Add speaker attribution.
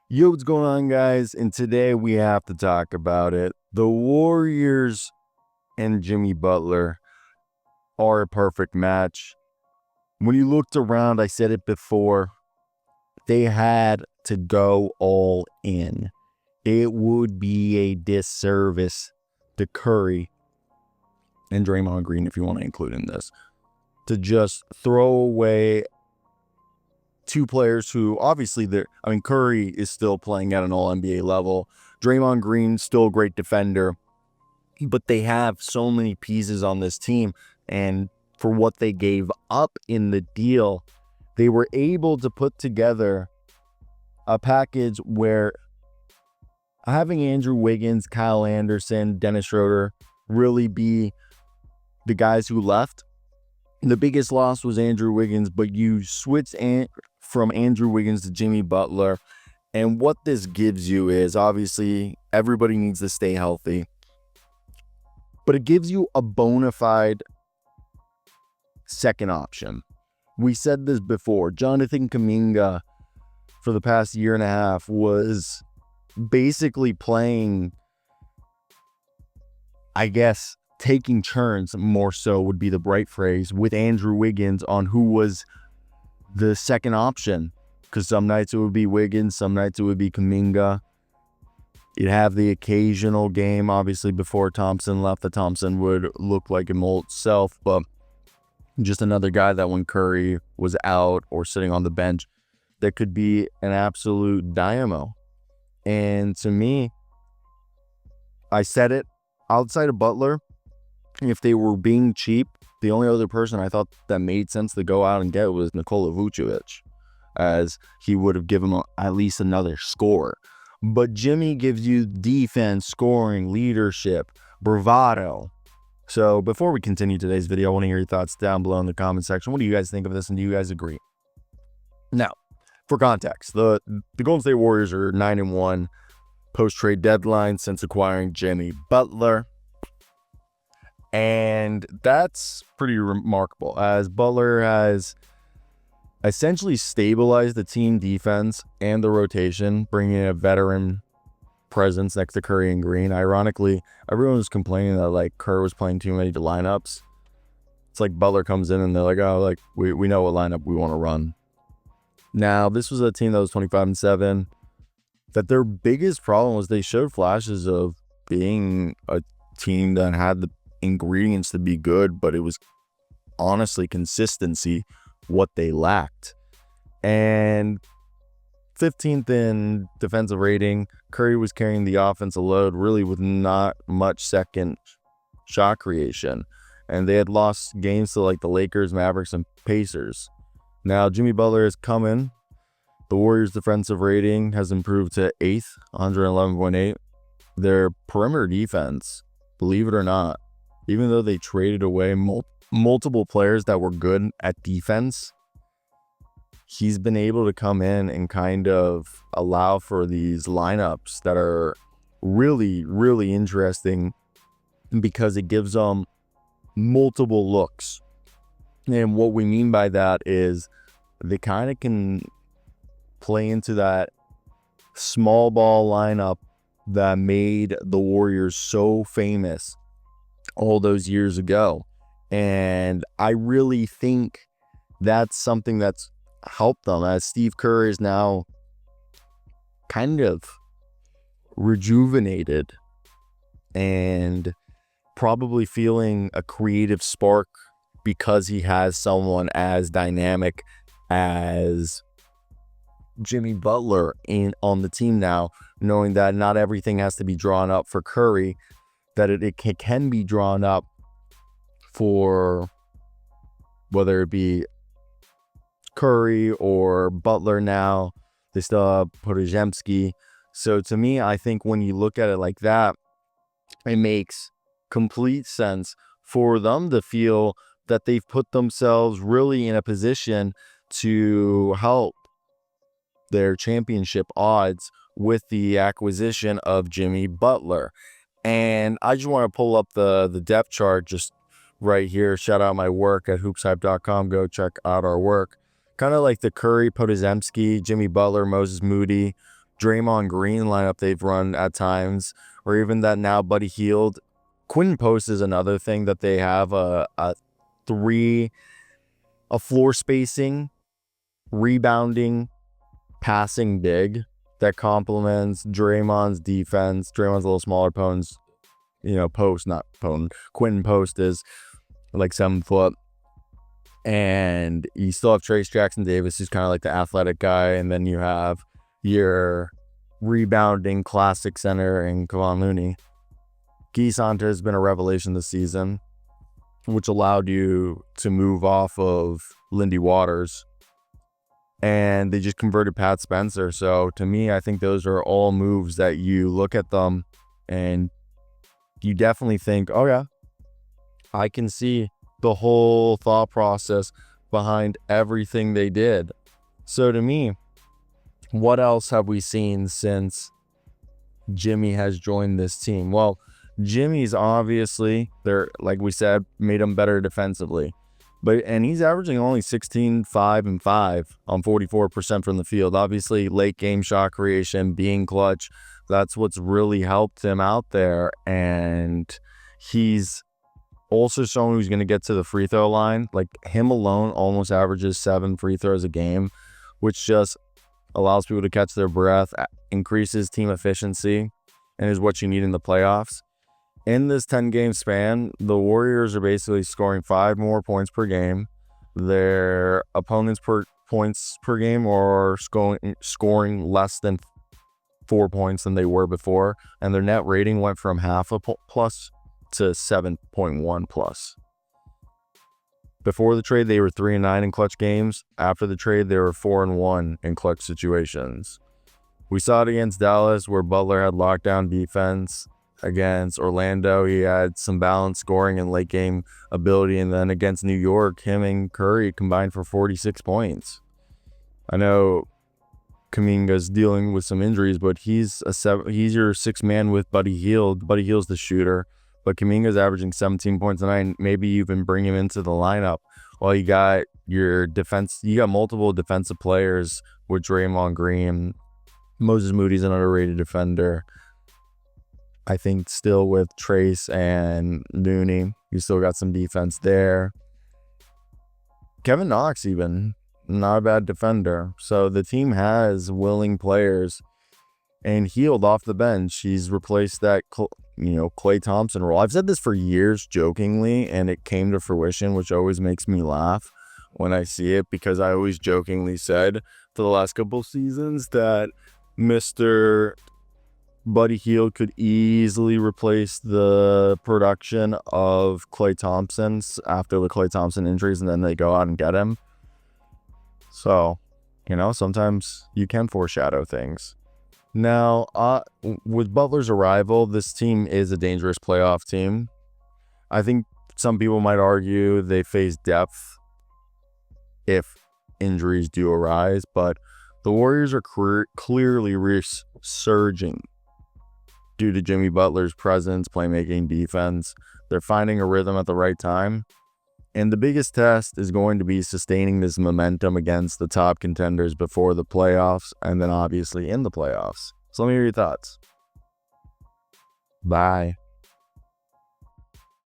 Speaker 1: Yo, what's going on, guys? And today we have to talk about it. The Warriors and Jimmy Butler are a perfect match. When you looked around, I said it before, they had to go all in. It would be a disservice to Curry and Draymond Green, if you want to include in this, to just throw away two players who obviously Curry is still playing at an all NBA level. Draymond Green, still a great defender, but they have so many pieces on this team. And for what they gave up in the deal, they were able to put together a package where having Andrew Wiggins, Kyle Anderson, Dennis Schroeder really be the guys who left. The biggest loss was Andrew Wiggins, but you switch from Andrew Wiggins to Jimmy Butler. And what this gives you is, obviously, everybody needs to stay healthy, but it gives you a bona fide second option. We said this before. Jonathan Kuminga, for the past year and a half, was basically playing, I guess, taking turns, more so would be the right phrase, with Andrew Wiggins on who was the second option. Because some nights it would be Wiggins, some nights it would be Kuminga. You'd have the occasional game, obviously, before Thompson left, that Thompson would look like his old self, but just another guy that when Curry was out or sitting on the bench, that could be an absolute dynamo. And to me, I said it, outside of Butler, if they were being cheap, the only other person I thought that made sense to go out and get was Nikola Vucevic, as he would have given him at least another score. But Jimmy gives you defense, scoring, leadership, bravado. So before we continue today's video, I want to hear your thoughts down below in the comment section. What do you guys think of this, and do you guys agree? Now, for context, the Golden State Warriors are 9-1 post-trade deadline since acquiring Jimmy Butler. And that's pretty remarkable, as Butler has essentially stabilized the team defense and the rotation, bringing in a veteran presence next to Curry and Green. Ironically, everyone was complaining that like Curry was playing too many lineups. It's like Butler comes in and they're like, oh, like we know what lineup we want to run. Now, this was a team that was 25-7. That their biggest problem was they showed flashes of being a team that had the ingredients to be good, but it was honestly consistency what they lacked. And 15th in defensive rating, Curry was carrying the offensive load really with not much second shot creation, and they had lost games to like the Lakers, Mavericks, and Pacers. Now Jimmy Butler has come in. The Warriors' defensive rating has improved to 8th, 111.8. Their perimeter defense, believe it or not, even though they traded away multiple players that were good at defense, he's been able to come in and kind of allow for these lineups that are really, really interesting because it gives them multiple looks. And what we mean by that is they kind of can play into that small ball lineup that made the Warriors so famous all those years ago. And I really think that's something that's helped them, as Steve Kerr is now kind of rejuvenated and probably feeling a creative spark because he has someone as dynamic as Jimmy Butler on the team now, knowing that not everything has to be drawn up for Curry, that it can be drawn up for whether it be Curry or Butler now. They still have Podziemski. So to me, I think when you look at it like that, it makes complete sense for them to feel that they've put themselves really in a position to help their championship odds with the acquisition of Jimmy Butler. And I just want to pull up the depth chart just right here. Shout out my work at hoopshype.com. Go check out our work. Kind of like the Curry, Podziemski, Jimmy Butler, Moses Moody, Draymond Green lineup they've run at times, or even that now Buddy Hield. Quinn Post is another thing that they have a floor spacing, rebounding, passing big that complements Draymond's defense. Draymond's a little smaller, Quinn Post is like 7 foot. And you still have Trace Jackson Davis, who's kind of like the athletic guy. And then you have your rebounding classic center in Kevon Looney. Guy Santa has been a revelation this season, which allowed you to move off of Lindy Waters. And they just converted Pat Spencer. So to me, I think those are all moves that you look at them and you definitely think, oh yeah, I can see the whole thought process behind everything they did. So to me, what else have we seen since Jimmy has joined this team? Well, Jimmy's obviously, like we said, made him better defensively. And he's averaging only 16, 5, and 5 on 44% from the field. Obviously, late game shot creation, being clutch, that's what's really helped him out there. And he's also someone who's going to get to the free throw line. Like, him alone almost averages 7 free throws a game, which just allows people to catch their breath, increases team efficiency, and is what you need in the playoffs. In this 10-game span, the Warriors are basically scoring 5 more points per game. Their opponents' points per game are scoring less than 4 points than they were before, and their net rating went from half a plus to 7.1 plus. Before the trade, they were 3-9 in clutch games. After the trade, they were 4-1 in clutch situations. We saw it against Dallas, where Butler had lockdown defense. Against Orlando, he had some balanced scoring and late game ability. And then against New York, him and Curry combined for 46 points. I know Kuminga's dealing with some injuries, but he's your 6th man with Buddy Hield. Buddy Hield's the shooter, but Kuminga's averaging 17 points a night. Maybe you even bring him into the lineup. Well, you got your defense. You got multiple defensive players with Draymond Green. Moses Moody's an underrated defender. I think still with Trace and Looney, you still got some defense there. Kevin Knox even, not a bad defender. So the team has willing players. And Hield off the bench, he's replaced that Klay Thompson role. I've said this for years jokingly, and it came to fruition, which always makes me laugh when I see it, because I always jokingly said for the last couple seasons that Mr. Buddy Hield could easily replace the production of Klay Thompson after the Klay Thompson injuries, and then they go out and get him. So, sometimes you can foreshadow things. Now, with Butler's arrival, this team is a dangerous playoff team. I think some people might argue they face depth if injuries do arise, but the Warriors are clearly resurging due to Jimmy Butler's presence, playmaking, defense. They're finding a rhythm at the right time. And the biggest test is going to be sustaining this momentum against the top contenders before the playoffs, and then obviously in the playoffs. So let me hear your thoughts. Bye.